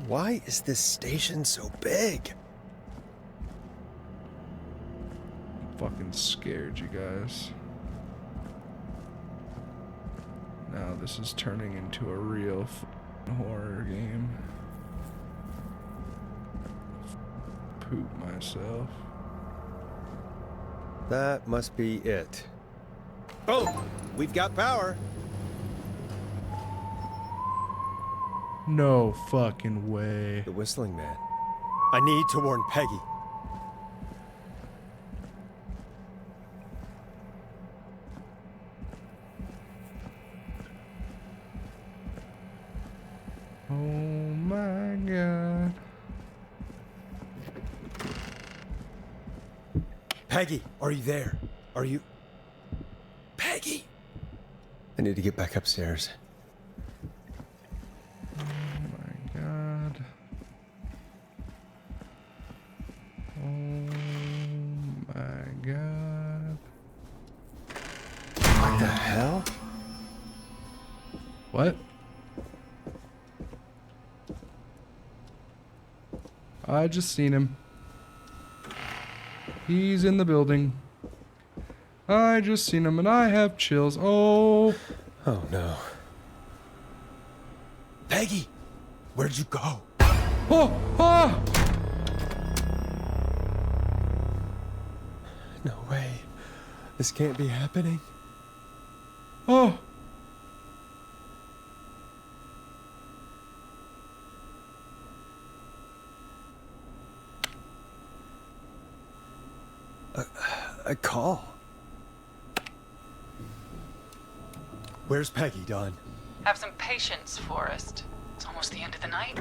Why is this station so big? I'm fucking scared, you guys. Now this is turning into a real horror game. Poop myself. That must be it. Oh, we've got power. No fucking way. The whistling man. I need to warn Peggy. Oh my god. Peggy, are you there? Are you... Peggy! I need to get back upstairs. Oh my god. Oh my god. What the hell? What? I just seen him. He's in the building. I just seen him and I have chills. Oh. Oh no. Peggy! Where'd you go? Oh! Ah! No way. This can't be happening. Oh! A call. Where's Peggy, Don? Have some patience, Forrest. It's almost the end of the night.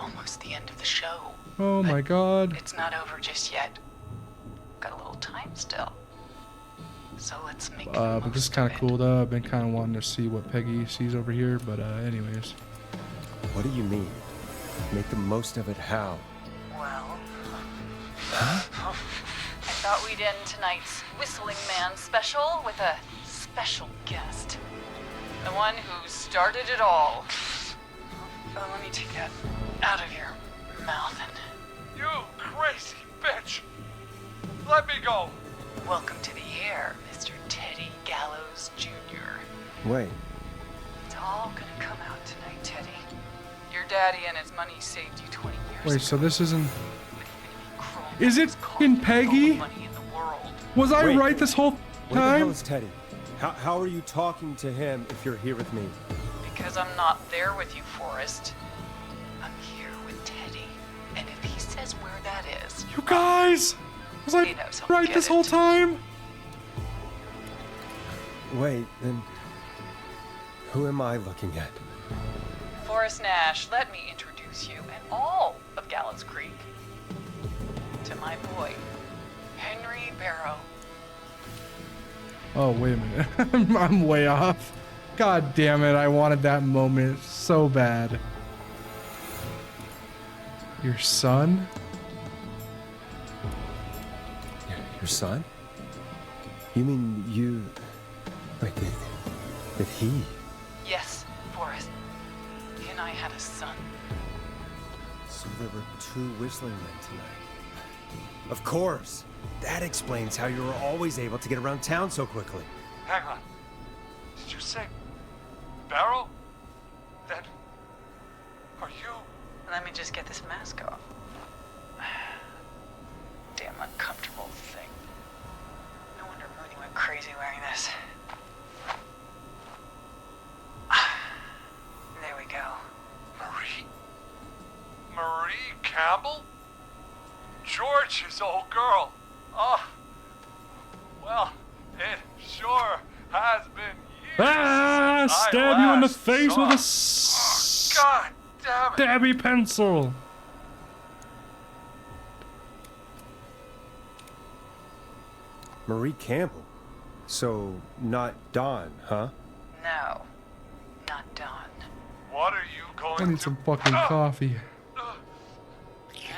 Almost the end of the show. Oh my god. It's not over just yet. Got a little time still. So let's make the But this is most kind of it. cool though. I've been kind of wanting to see what Peggy sees over here, but anyways. What do you mean? Make the most of it how? Well, I thought we'd end tonight's Whistling Man special with a special guest. The one who started it all. Let me take that out of your mouth and You crazy bitch! Let me go! welcome to the air, Mr. Teddy Gallows Jr. Wait, It's all gonna come out tonight, Teddy. Your daddy and his money saved you 20 years Wait, so ago. this isn't... Cruel Is it man's in called all the Peggy? money in the world. Was I Wait. right this whole where the hell time? is Teddy? How are you talking to him if you're here with me? Because I'm not there with you, Forrest. I'm here with Teddy. And if he says where that is, You guys! Was he I knows he'll right get this whole it. time? Wait, then who am I looking at? Forrest Nash, let me introduce you and all of Gallows Creek to my boy, Henry Barrow. Oh, wait a minute. I'm way off. God damn it, I wanted that moment so bad. Your son? Your son? You mean you... Wait, did he? Yes, Forrest. He and I had a son. So there were 2 whistling men tonight. Of course! That explains how you were always able to get around town so quickly. Hang on. Did you say Barrow? Then are you? Let me just get this mask off. Damn uncomfortable thing. No wonder Mooney went crazy wearing this. There we go. Marie Campbell? George's old girl. Oh, well, it sure has been years Ah! since I Stab you in the last face saw- with a God damn it. stabby pencil. Marie Campbell? So, not Dawn, huh? No, not Dawn. What are you going I need to... some fucking Ah! coffee.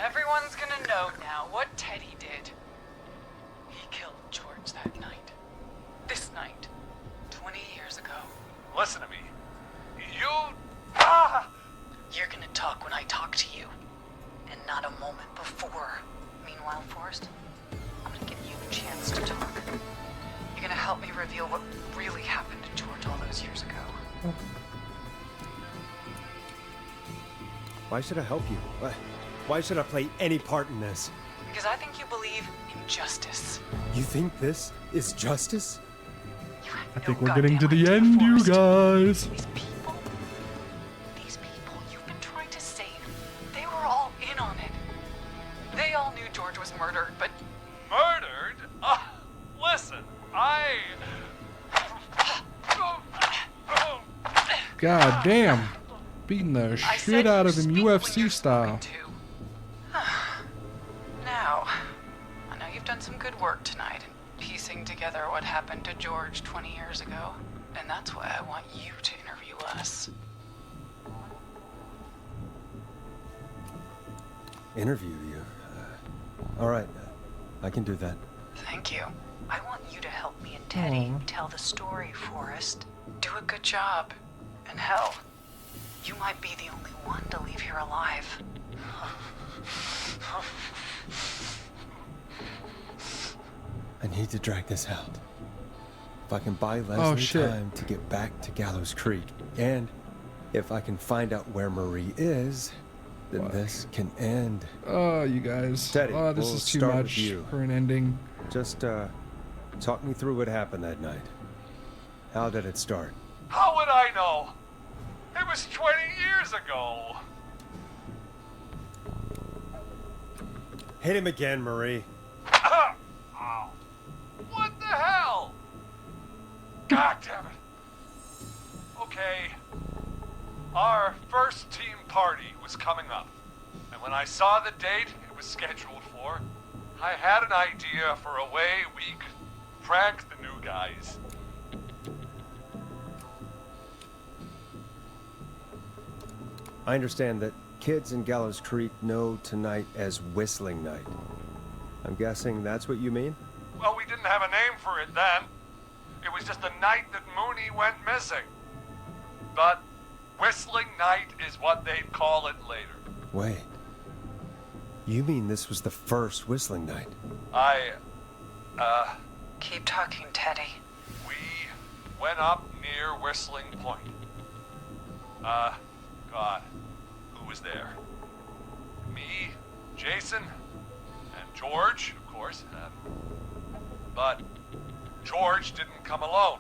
Everyone's gonna know now what Teddy did. He killed George that night. This night. 20 years ago. Listen to me. You... Ah! You're gonna talk when I talk to you. And not a moment before. Meanwhile, Forrest, I'm gonna give you a chance to talk. You're gonna help me reveal what really happened to George all those years ago. Why should I help you? Why should I play any part in this? Because I think you believe in justice. You think this is justice? You have I no think we're getting to goddamn the idea, end, you Forrest. guys. These people you've been trying to save, they were all in on it. They all knew George was murdered, but Murdered? Listen, God damn. Beating the I shit said out you of him speak when UFC you're style. spoken to. Now, I know you've done some good work tonight in piecing together what happened to George 20 years ago, and that's why I want you to interview us. Interview you? All right, I can do that. Thank you. I want you to help me and Teddy tell the story, Forrest. Do a good job. And hell, you might be the only one to leave here alive. I need to drag this out. If I can buy Leslie shit. time to get back to Gallows Creek, and if I can find out where Marie is, then this can end. Oh, you guys. Teddy, Oh, this we'll is too start with much you. for an ending. Just, talk me through what happened that night. How did it start? how would I know? It was 20 years ago. Hit him again, Marie. Ow. What the hell? God damn it. Okay. Our first team party was coming up. And when I saw the date it was scheduled for, I had an idea for a way we could prank the new guys. I understand that kids in Gallows Creek know tonight as Whistling Night. I'm guessing that's what you mean? Well, we didn't have a name for it then. It was just the night that Mooney went missing. But Whistling Night is what they'd call it later. Wait. You mean this was the first Whistling Night? Keep talking, Teddy. We went up near Whistling Point. God, who was there? Me, Jason, and George, of course. But George didn't come alone.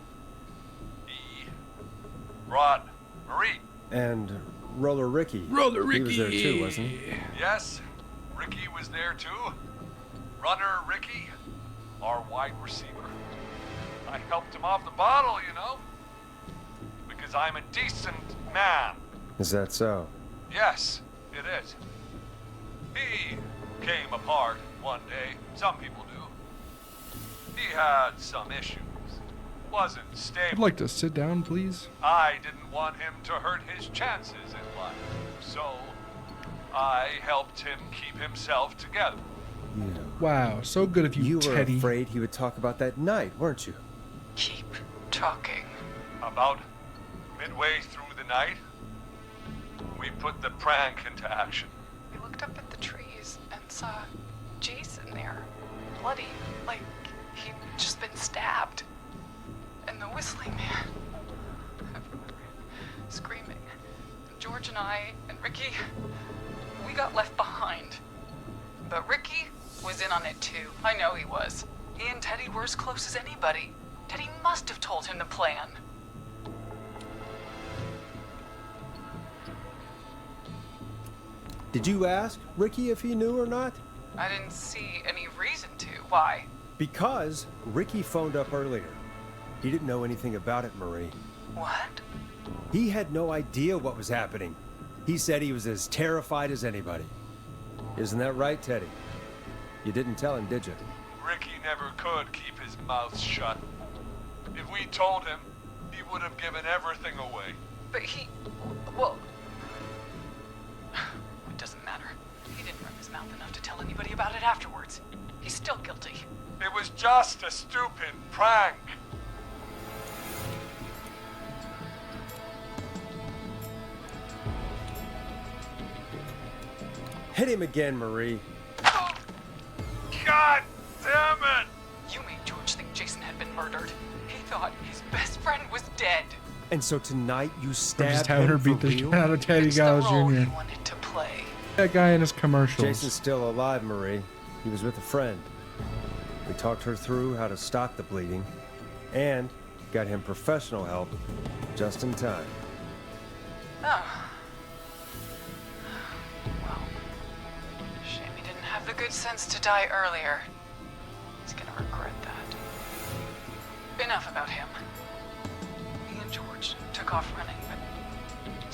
He brought Marie. And Roller Ricky. Roller He was there Ricky. too, wasn't he? Yes, Ricky was there too. Runner Ricky, our wide receiver. I helped him off the bottle, you know? Because I'm a decent man. Is that so? Yes, it is. He came apart one day. Some people do. He had some issues. Wasn't I'd stable. like to sit down, please. I didn't want him to hurt his chances in life. So, I helped him keep himself together. Yeah. Wow, so good of you, You were Teddy. afraid he would talk about that night, weren't you? Keep talking. About midway through the night, we put the prank into action. We looked up at the trees and saw Jason there, bloody, like he'd just been stabbed. And the whistling man, everywhere, screaming. George and I and Ricky, we got left behind. But Ricky was in on it too. I know he was. He and Teddy were as close as anybody. Teddy must have told him the plan. Did you ask Ricky if he knew or not? I didn't see any reason to. Why? Because Ricky phoned up earlier. He didn't know anything about it, Marie. What? He had no idea what was happening. He said he was as terrified as anybody. Isn't that right, Teddy? You didn't tell him, did you? Ricky never could keep his mouth shut. If we told him, he would have given everything away. But well, it doesn't matter. He didn't run his mouth enough to tell anybody about it afterwards. He's still guilty. It was just a stupid prank. Hit him again, Marie. God damn it! You made George think Jason had been murdered. He thought his best friend was dead. And so tonight you I'm stabbed just having her him for beat the shit real? out of Teddy It's the Giles role he Jr. wanted to play. That guy in his commercials. Jason's still alive, Marie. He was with a friend. We talked her through how to stop the bleeding and got him professional help just in time. Oh. Well, shame he didn't have the good sense to die earlier. He's gonna regret that. Enough about him. Me and George took off running, but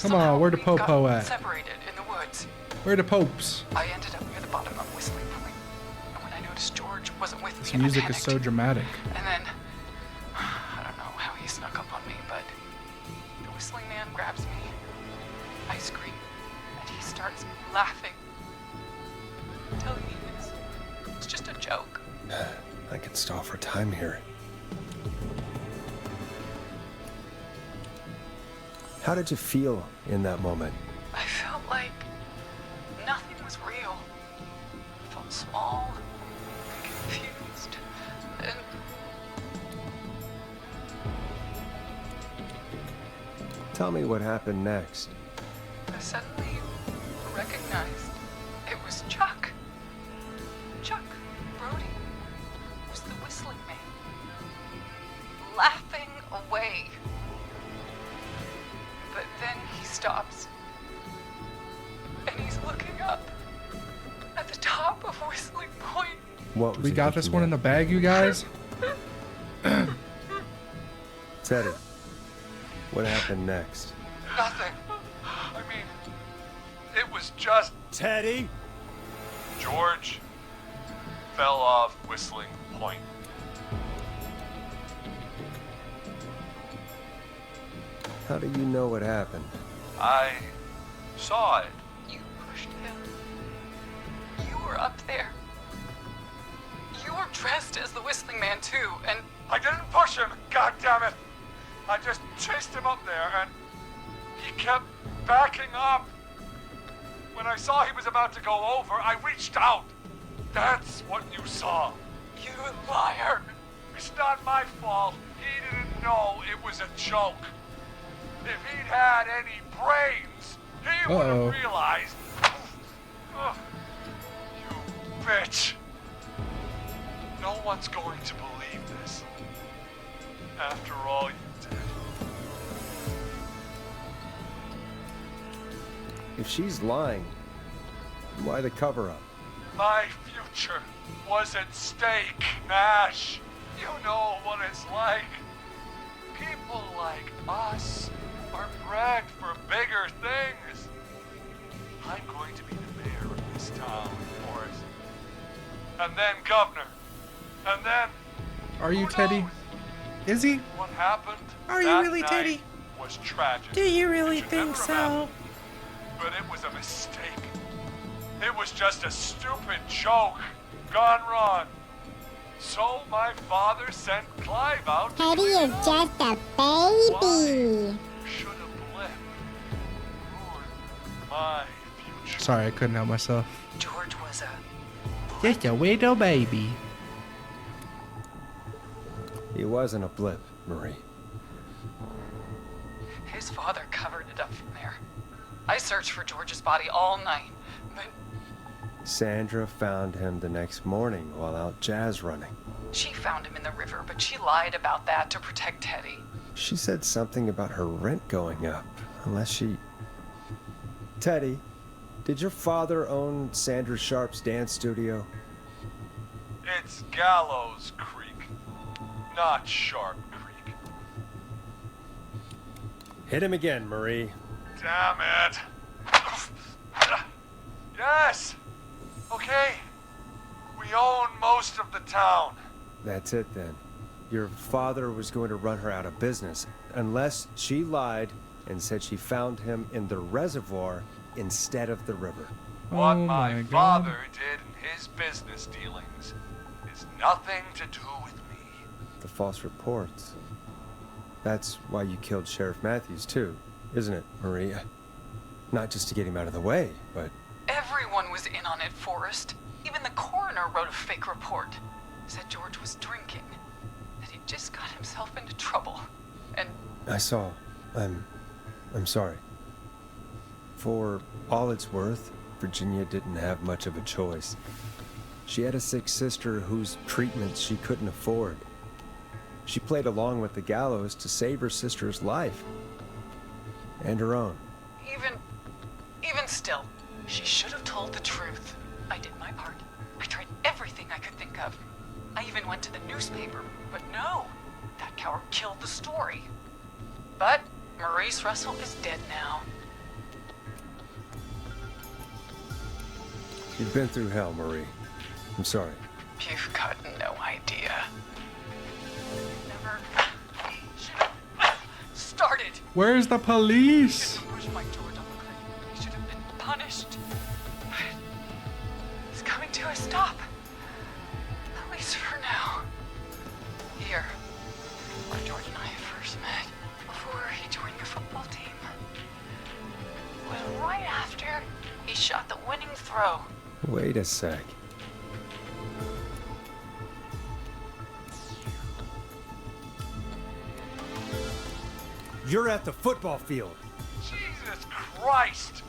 Come on, somehow where the we Popo got at? separated in the woods. Where the Popes? I ended up near the bottom of Whistling Point, and when I noticed George wasn't with This me, music I is panicked. so dramatic. And then, I don't know how he snuck up on me, but the whistling man grabs me. I scream, and he starts laughing. Telling me it's just a joke. I can stall for time here. How did you feel in that moment? I felt like nothing was real. I felt small and confused, and Tell me what happened next. I suddenly recognized it was Chuck. Chuck Brody was the whistling man, laughing away. But then he stops, and he's looking up at the top of Whistling Point. What was We he got this looking one in the at? bag, you guys. Teddy, what happened next? Nothing. I mean, it was just Teddy? George fell off Whistling Point. How do you know what happened? I saw it. You pushed him. You were up there. You were dressed as the Whistling Man too, and I didn't push him, God damn it! I just chased him up there and he kept backing up. When I saw he was about to go over, I reached out. That's what you saw. you liar. It's not my fault. He didn't know it was a joke. If he'd had any brains, he would Uh-oh. have realized. Ugh, you bitch. No one's going to believe this. After all you did. If she's lying, why the cover-up? My future was at stake, Nash. You know what it's like. People like us are bred for bigger things. I'm going to be the mayor of this town, Forrest. And then governor. And then... Are you who Teddy? knows? Is he? What happened Are you that really night Teddy? was tragic. Do you really It should think never have so? happened. But it was a mistake. It was just a stupid joke gone wrong. So my father sent Clive out to Teddy clean is it up. just a Why baby. should a blip ruin my future? Sorry, I couldn't help myself. George was a. Just a little baby. He wasn't a blip, Marie. His father covered it up from there. I searched for George's body all night, but Sandra found him the next morning while out jazz running. she found him in the river, but she lied about that to protect Teddy. She said something about her rent going up, unless she... Teddy, did your father own Sandra Sharp's dance studio? It's Gallows Creek, not Sharp Creek. Hit him again, Marie. Damn it. Yes. Okay. We own most of the town. That's it then. Your father was going to run her out of business, unless she lied and said she found him in the reservoir instead of the river. What Oh my my God. father did in his business dealings is nothing to do with me. The false reports. That's why you killed Sheriff Matthews too, isn't it, Maria? Not just to get him out of the way, but... Everyone was in on it, Forrest. Even the coroner wrote a fake report. Said George was drinking. That he just got himself into trouble. And I saw. I'm sorry. For all it's worth, Virginia didn't have much of a choice. She had a sick sister whose treatments she couldn't afford. She played along with the gallows to save her sister's life. And her own. even still, she should have told the truth. I did my part. I tried everything I could think of. I even went to the newspaper, but no. That coward killed the story. But Maurice Russell is dead now. You've been through hell, Marie. I'm sorry. You've got no idea. Never should have started. Where's the police? Push my George off the cliff. He should have been punished. But he's coming to a stop. At least for now. Here, where George and I first met, before he joined your football team. It was right after he shot the winning throw. Wait a sec. You're at the football field. Jesus Christ!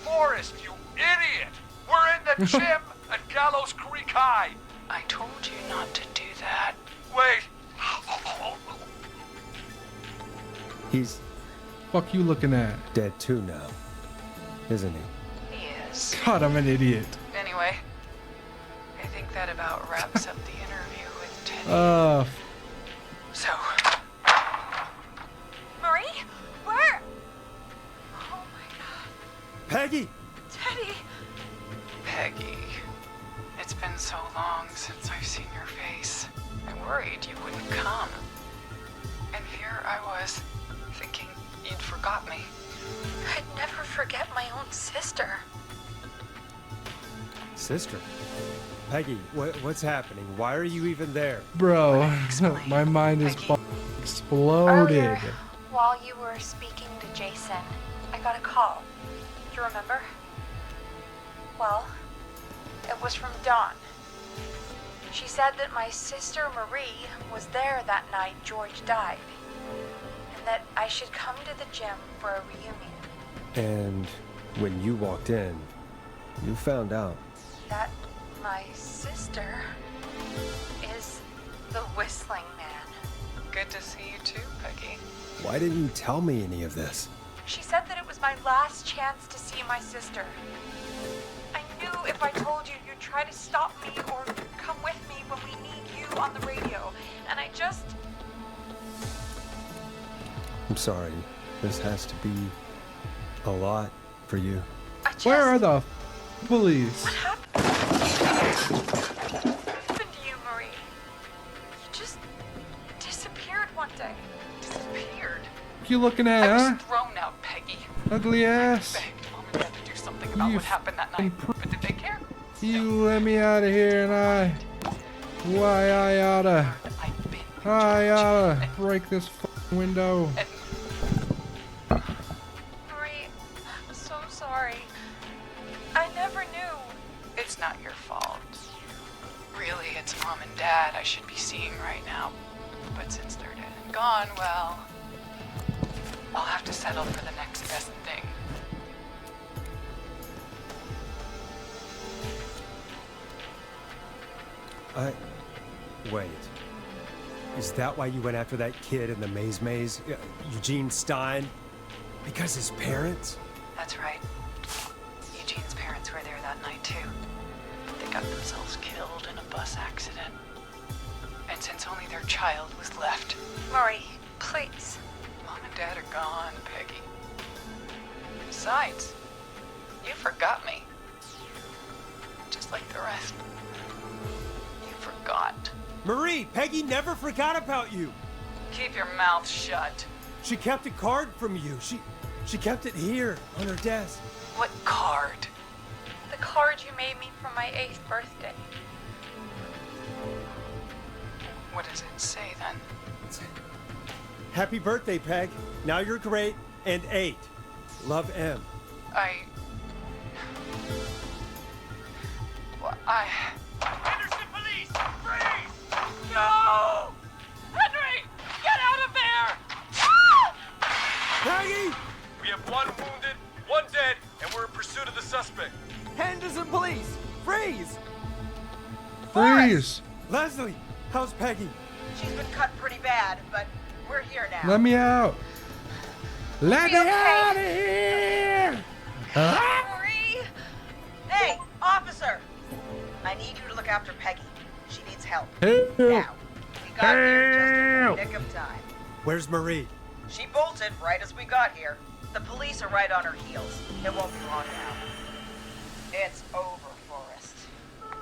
Forrest, you idiot! We're in the gym at Gallows Creek High! I told you not to do that. Wait! He's Fuck you looking at? dead too now, isn't he? He is. God, I'm an idiot. Anyway, I think that about wraps up the interview with Teddy. So, Marie? Where? Oh my god. Peggy! Teddy! Peggy, it's been so long since I've seen your face. I worried you wouldn't come. And here I was, thinking you'd forgot me. I'd never forget my own sister. Sister? Peggy, what's happening? Why are you even there? Bro, Explain, my mind is Peggy. exploded. Earlier, while you were speaking to Jason, I got a call. Do you remember? Well, it was from Dawn. She said that my sister Marie was there that night George died, and that I should come to the gym for a reunion. And when you walked in, you found out. That my sister is the Whistling Man. Good to see you too, Peggy. Why didn't you tell me any of this? She said that it was my last chance to see my sister. I knew if I told you, you'd try to stop me or come with me when we need you on the radio. And I just... I'm sorry. This has to be a lot for you. Where are the police? What happened to you, Marie? You just disappeared one day. Disappeared. What you looking I at, was huh? thrown out, Peggy. Ugly ass. Begged Mom and Dad to do something about You what happened that night, but did they care? You let me out of here and I oughta break this fucking window. And Marie, I'm so sorry. I never knew. it's not your fault. Really, it's Mom and Dad I should be seeing right now. But since they're dead and gone, well, I'll have to settle for the next best thing. Wait. Is that why you went after that kid in the maze? Eugene Stein? Because his parents? That's right. Eugene's parents were there that night, too. They got themselves killed in a bus accident. And since only their child was left, Marie, please. Mom and Dad are gone, Peggy. Besides, you forgot me. Just like the rest. You forgot. Marie, Peggy never forgot about you. Keep your mouth shut. She kept a card from you. She kept it here on her desk. What card? The card you made me for my 8th birthday. What does it say then? Happy birthday, Peg. Now you're great and 8. Love, M. Henderson police! Freeze! No! Henry! Get out of there! Peggy! We have 1 wounded, 1 dead, and we're in pursuit of the suspect. Henderson police! Freeze! Freeze! Leslie, how's Peggy? She's been cut pretty bad, but we're here now. Let me out! Let me okay? out of here! Marie! Hey, officer! I need you to look after Peggy. She needs help. Help! Now, we got here just in Help! the nick of time. Where's Marie? She bolted right as we got here. The police are right on her heels. It won't be long now. It's over, Forrest.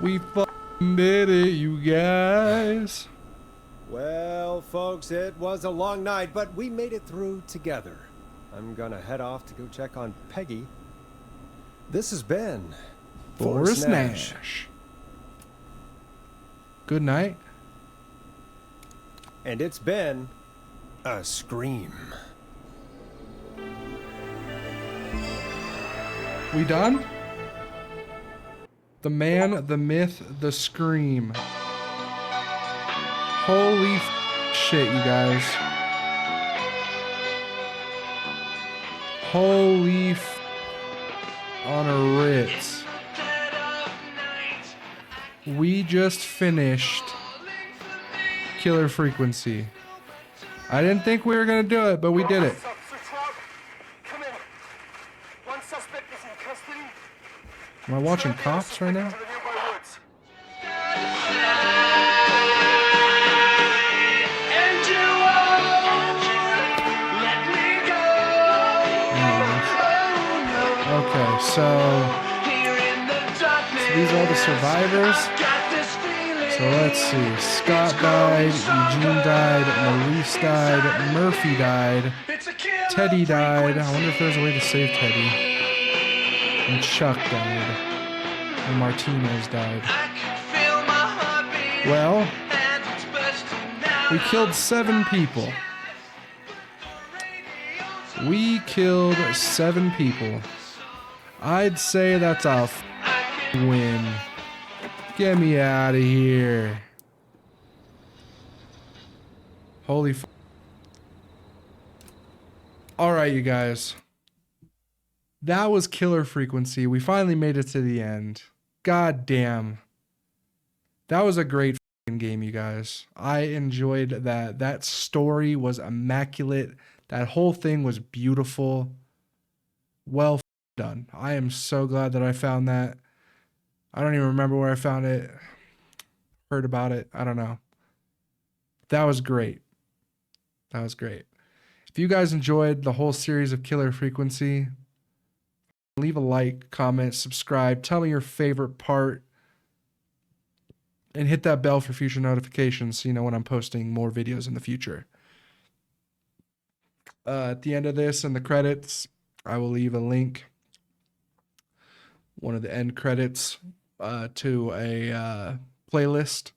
We fucking did it, you guys. Well, folks, it was a long night, but we made it through together. I'm gonna head off to go check on Peggy. This has been Forrest Nash. Good night. And it's been a scream. We done? The man, the myth, the scream. Holy shit, you guys. Holy on a Ritz. We just finished Killer Frequency. I didn't think we were gonna do it, but we did it. Come in. One suspect is in custody. Am I watching cops right now? To the nearby woods. Okay, so these are all the survivors. So let's see. Scott died, Eugene died, Maurice died, Murphy died, Teddy died. I wonder if there's a way to save Teddy. And Chuck died. And Martinez died. Well, we killed 7 people. We killed 7 people. I'd say that's a win. Get me out of here. Holy f. Alright, you guys. That was Killer Frequency. We finally made it to the end. God damn. That was a great game, you guys. I enjoyed that. That story was immaculate. That whole thing was beautiful. Well done. I am so glad that I found that. I don't even remember where I found it. Heard about it. I don't know. That was great. That was great. If you guys enjoyed the whole series of Killer Frequency, leave a like, comment, subscribe, tell me your favorite part, and hit that bell for future notifications so you know when I'm posting more videos in the future. At the end of this and the credits, I will leave a link, one of the end credits, to a playlist.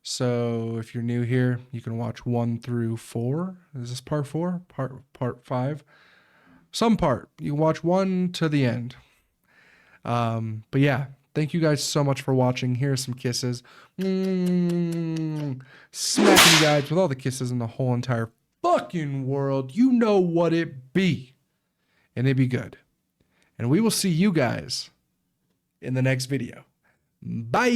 So if you're new here, you can watch 1 through 4. Is this part 4? Part 5? Some part. You can watch 1 to the end. But yeah, thank you guys so much for watching. Here's some kisses. Smacking you guys with all the kisses in the whole entire fucking world. You know what it be. And it be good. And we will see you guys in the next video. Bye.